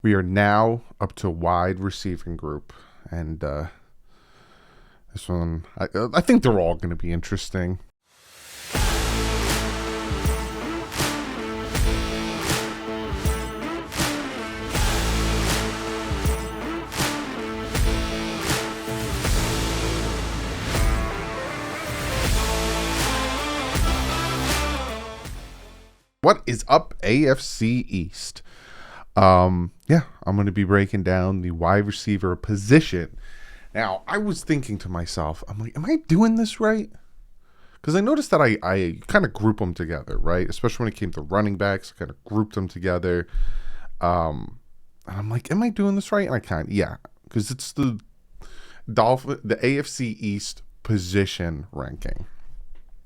We are now up to wide receiving group, and this one, I think they're all going to be interesting. What is up, AFC East? Yeah, I'm going to be breaking down the wide receiver position. Now, I was thinking to myself, I'm like, am I doing this right? Because I noticed that I kind of group them together, right? Especially when it came to running backs, I kind of grouped them together. And I'm like, am I doing this right? And I kind of, yeah, because it's the AFC East position ranking.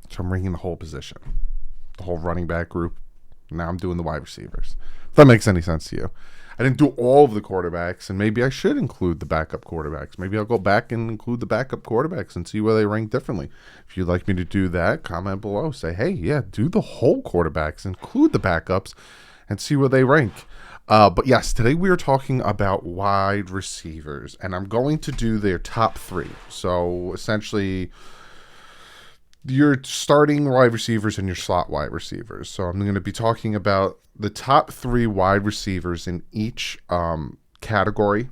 So I'm ranking the whole position, the whole running back group. Now I'm doing the wide receivers. If that makes any sense to you. I didn't do all of the quarterbacks, and maybe I should include the backup quarterbacks. Maybe I'll go back and include the backup quarterbacks and see where they rank differently. If you'd like me to do that, comment below. Say, hey, yeah, do the whole quarterbacks, include the backups, and see where they rank. But yes, today we are talking about wide receivers, and I'm going to do their top three. So essentially, your starting wide receivers and your slot wide receivers. So I'm going to be talking about the top three wide receivers in each category,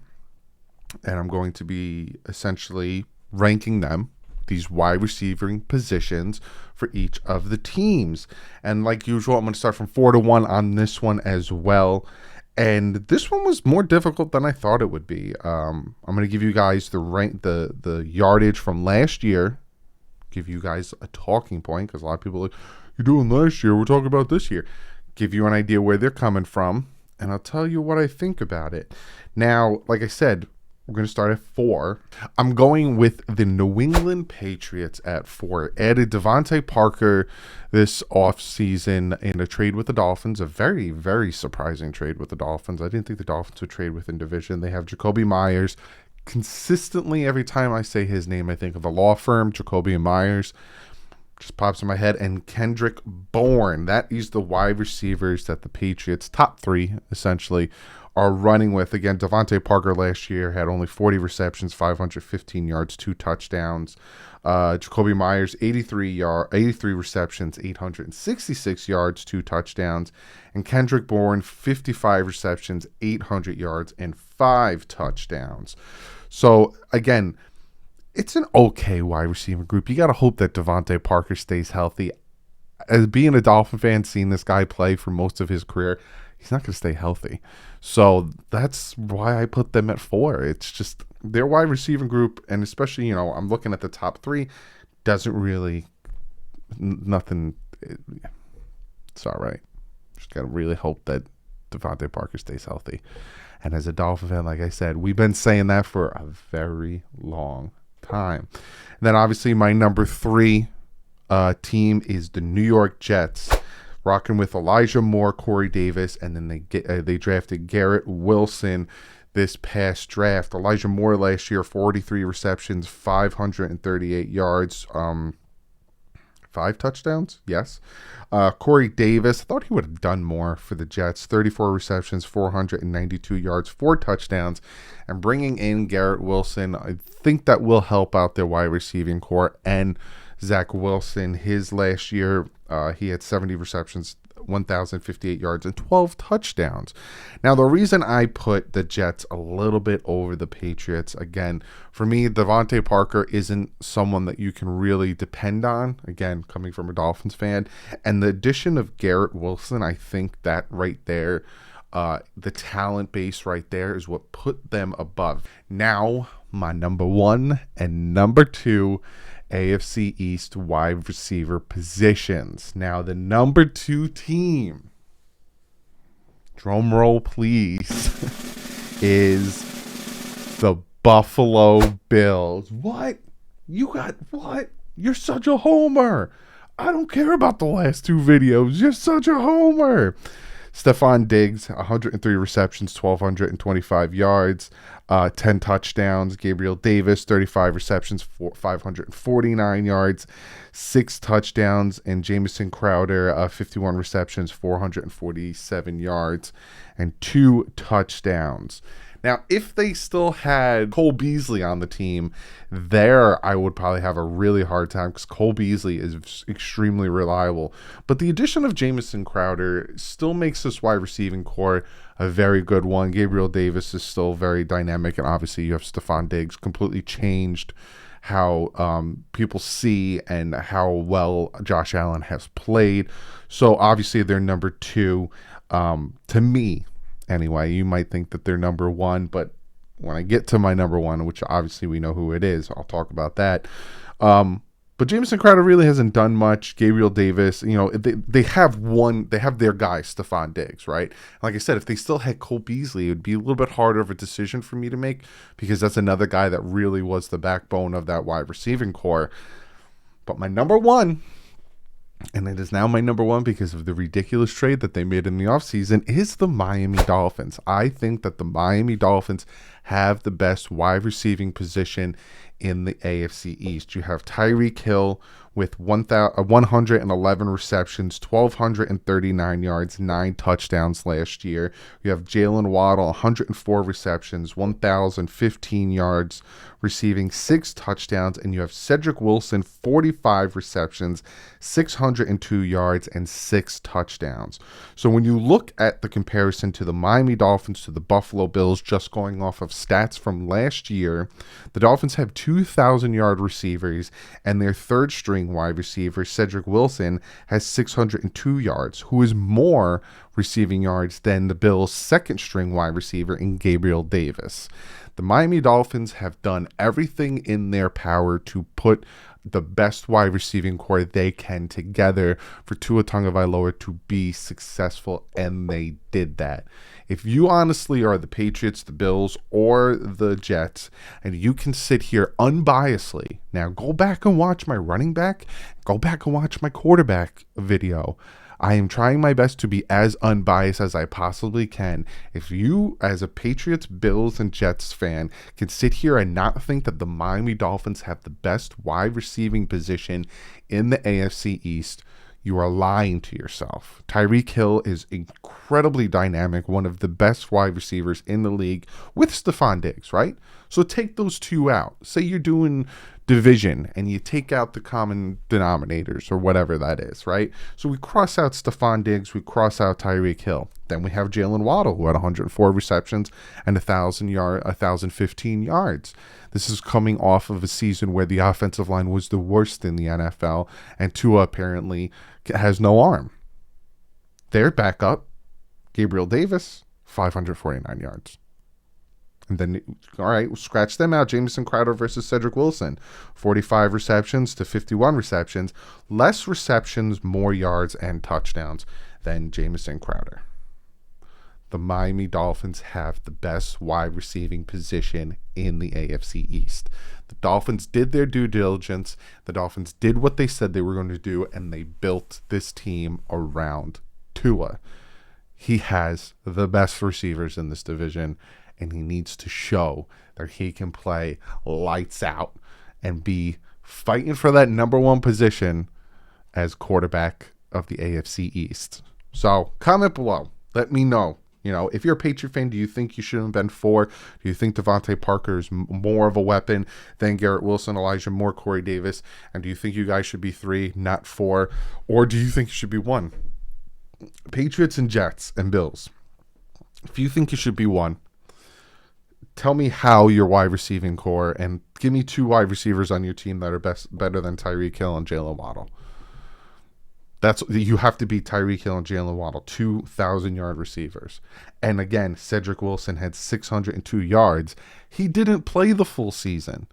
and I'm going to be essentially ranking them, these wide receiving positions for each of the teams. And like usual, I'm going to start from 4 to 1 on this one as well. And this one was more difficult than I thought it would be. I'm going to give you guys the yardage from last year. Give you guys a talking point, because a lot of people are like, you're doing last year, we're talking about this year. Give you an idea where they're coming from, and I'll tell you what I think about it. Now, like I said, we're going to start at 4. I'm going with the New England Patriots at 4. Added Devontae Parker this offseason in a trade with the Dolphins. A very, very surprising trade with the Dolphins. I didn't think the Dolphins would trade within division. They have Jacoby Myers. Consistently, every time I say his name, I think of the law firm, Jacoby and Myers. Just pops in my head. And Kendrick Bourne. That is the wide receivers that the Patriots, top 3, essentially, are running with. Again, Devontae Parker last year had only 40 receptions, 515 yards, 2 touchdowns. Jacoby Myers, 83 receptions, 866 yards, 2 touchdowns. And Kendrick Bourne, 55 receptions, 800 yards, and 5 touchdowns. So, again, it's an okay wide receiver group. You got to hope that Devontae Parker stays healthy. As being a Dolphin fan, seeing this guy play for most of his career, he's not going to stay healthy. So that's why I put them at 4. It's just their wide receiving group, and especially, I'm looking at the top 3, doesn't really, nothing, it's all right. Just got to really hope that Devontae Parker stays healthy. And as a Dolphin fan, like I said, we've been saying that for a very long time. And then obviously my number 3 team is the New York Jets, rocking with Elijah Moore, Corey Davis, and then they drafted Garrett Wilson this past draft. Elijah Moore last year, 43 receptions, 538 yards, 5 touchdowns, yes. Corey Davis, I thought he would have done more for the Jets. 34 receptions, 492 yards, 4 touchdowns. And bringing in Garrett Wilson, I think that will help out their wide receiving core. And Zach Wilson, his last year, he had 70 receptions, 1,058 yards, and 12 touchdowns. Now, the reason I put the Jets a little bit over the Patriots, again, for me, Devontae Parker isn't someone that you can really depend on, again, coming from a Dolphins fan. And the addition of Garrett Wilson, I think that right there, the talent base right there is what put them above. Now, my number 1 and number 2 AFC East wide receiver positions. Now, the number 2 team, drum roll please, is the Buffalo Bills. What? What? You're such a homer. I don't care about the last 2 videos. You're such a homer. Stephon Diggs, 103 receptions, 1,225 yards, 10 touchdowns. Gabriel Davis, 35 receptions, 549 yards, 6 touchdowns. And Jamison Crowder, 51 receptions, 447 yards, and 2 touchdowns. Now, if they still had Cole Beasley on the team, there I would probably have a really hard time because Cole Beasley is extremely reliable. But the addition of Jamison Crowder still makes this wide receiving core a very good one. Gabriel Davis is still very dynamic, and obviously you have Stephon Diggs, completely changed how people see and how well Josh Allen has played. So obviously they're number 2 to me. Anyway, you might think that they're number 1, but when I get to my number 1, which obviously we know who it is, I'll talk about that. But Jamison Crowder really hasn't done much. Gabriel Davis, they have their guy, Stephon Diggs, right? Like I said, if they still had Cole Beasley, it would be a little bit harder of a decision for me to make because that's another guy that really was the backbone of that wide receiving core. But my number 1, and it is now my number 1 because of the ridiculous trade that they made in the offseason, is the Miami Dolphins. I think that the Miami Dolphins have the best wide receiving position in the AFC East. You have Tyreek Hill with 111 receptions, 1,239 yards, 9 touchdowns last year. You have Jalen Waddle, 104 receptions, 1,015 yards, receiving 6 touchdowns. And you have Cedric Wilson, 45 receptions, 602 yards, and 6 touchdowns. So when you look at the comparison to the Miami Dolphins to the Buffalo Bills, just going off of stats from last year, the Dolphins have 2,000-yard receivers, and their third-string wide receiver, Cedric Wilson, has 602 yards, who is more receiving yards than the Bills' second-string wide receiver in Gabriel Davis. The Miami Dolphins have done everything in their power to put the best wide receiving core they can together for Tua Tagovailoa to be successful, and they did that. If you honestly are the Patriots, the Bills, or the Jets, and you can sit here unbiasedly, now go back and watch my running back, go back and watch my quarterback video. I am trying my best to be as unbiased as I possibly can. If you, as a Patriots, Bills, and Jets fan, can sit here and not think that the Miami Dolphins have the best wide receiving position in the AFC East, you are lying to yourself. Tyreek Hill is incredibly dynamic, one of the best wide receivers in the league with Stephon Diggs, right? So take those two out. Say you're doing division and you take out the common denominators or whatever that is, right? So we cross out Stephon Diggs, we cross out Tyreek Hill. Then we have Jalen Waddle, who had 104 receptions and 1,015 yards. This is coming off of a season where the offensive line was the worst in the NFL, and Tua apparently has no arm. Their backup, Gabriel Davis, 549 yards. And then, all right, we'll scratch them out. Jamison Crowder versus Cedric Wilson, 45 receptions to 51 receptions. Less receptions, more yards and touchdowns than Jamison Crowder. The Miami Dolphins have the best wide receiving position in the AFC East. The Dolphins did their due diligence. The Dolphins did what they said they were going to do, and they built this team around Tua. He has the best receivers in this division, and he needs to show that he can play lights out and be fighting for that number 1 position as quarterback of the AFC East. So comment below. Let me know. If you're a Patriot fan, do you think you should have been 4? Do you think Devontae Parker is more of a weapon than Garrett Wilson, Elijah Moore, Corey Davis? And do you think you guys should be 3, not 4? Or do you think you should be 1? Patriots and Jets and Bills. If you think you should be 1, tell me how your wide receiving core, and give me 2 wide receivers on your team that are better than Tyreek Hill and Jalen Waddle. You have to beat Tyreek Hill and Jalen Waddle, 2,000-yard receivers. And again, Cedric Wilson had 602 yards. He didn't play the full season.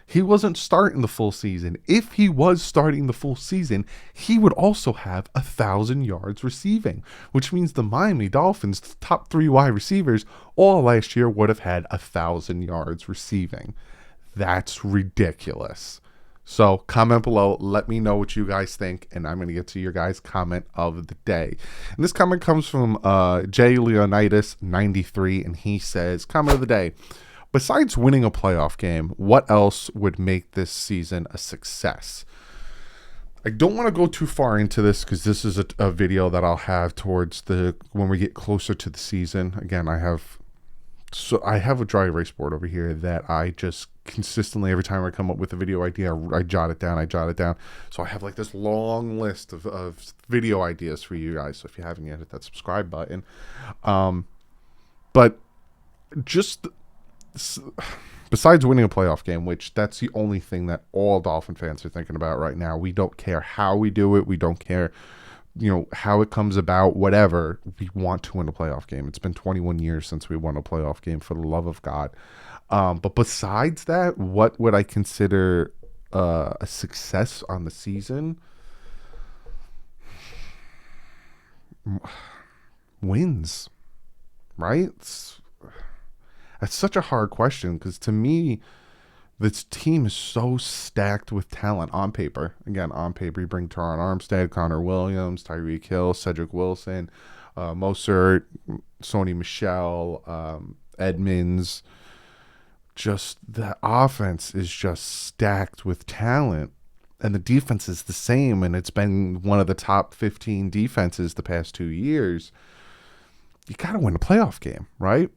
He wasn't starting the full season. If he was starting the full season, he would also have 1,000 yards receiving, which means the Miami Dolphins' top 3 wide receivers all last year would have had 1,000 yards receiving. That's ridiculous. So comment below. Let me know what you guys think, and I'm going to get to your guys' comment of the day. And this comment comes from J. Leonidas 93, and he says, comment of the day. Besides winning a playoff game, what else would make this season a success? I don't want to go too far into this because this is a video that I'll have towards when we get closer to the season. Again, I have a dry erase board over here that I just consistently, every time I come up with a video idea, I jot it down. So I have like this long list of video ideas for you guys. So if you haven't yet, hit that subscribe button. But just besides winning a playoff game, which that's the only thing that all Dolphin fans are thinking about right now. We don't care how we do it. We don't care, how it comes about, whatever. We want to win a playoff game. It's been 21 years since we won a playoff game, for the love of God. But besides that, what would I consider a success on the season? Wins, right? That's such a hard question because to me, this team is so stacked with talent on paper. Again, on paper, you bring Teron Armstead, Connor Williams, Tyreek Hill, Cedric Wilson, Mostert, Sony Michel, Edmonds. Just the offense is just stacked with talent, and the defense is the same, and it's been one of the top 15 defenses the past 2 years. You got to win a playoff game, right?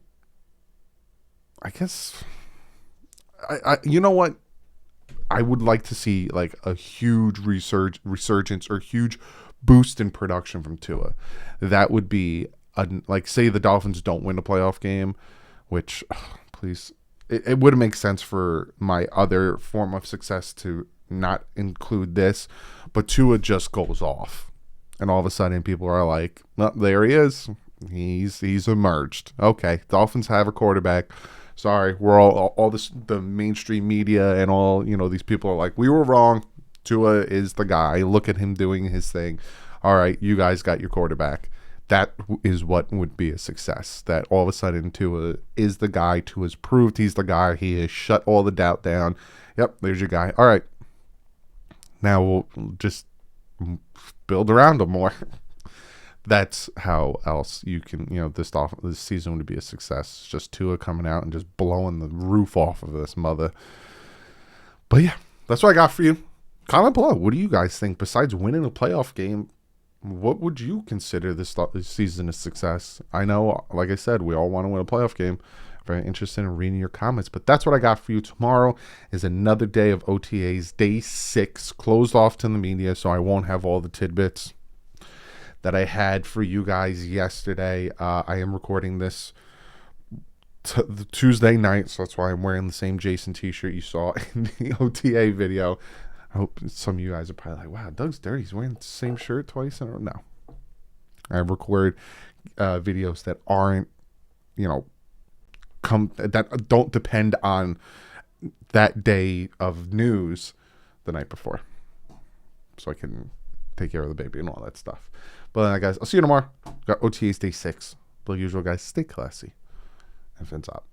I guess, you know what? I would like to see like a huge resurgence or huge boost in production from Tua. That would be, like, say the Dolphins don't win a playoff game, which, please, it would make sense for my other form of success to not include this, but Tua just goes off. And all of a sudden people are like, well, there he is. He's emerged. Okay, Dolphins have a quarterback. Sorry, we're all this, the mainstream media and all, these people are like, we were wrong. Tua is the guy. Look at him doing his thing. All right, you guys got your quarterback. That is what would be a success. That all of a sudden Tua is the guy. Tua's proved he's the guy. He has shut all the doubt down. Yep, there's your guy. All right, now we'll just build around him more. That's how else you can, this season would be a success. It's just Tua coming out and just blowing the roof off of this mother. But yeah, that's what I got for you. Comment below. What do you guys think? Besides winning a playoff game, what would you consider this season a success? I know, like I said, we all want to win a playoff game. Very interested in reading your comments. But that's what I got for you. Tomorrow is another day of OTAs. Day 6, closed off to the media, so I won't have all the tidbits that I had for you guys yesterday. I am recording this the Tuesday night, so that's why I'm wearing the same Jason t-shirt you saw in the OTA video. I hope some of you guys are probably like, wow, Doug's dirty. He's wearing the same shirt twice in a row. No. I record videos that aren't, that don't depend on that day of news the night before. So I can take care of the baby and all that stuff. But guys, I'll see you tomorrow. Got OTAs day 6. The usual, guys. Stay classy and fins up.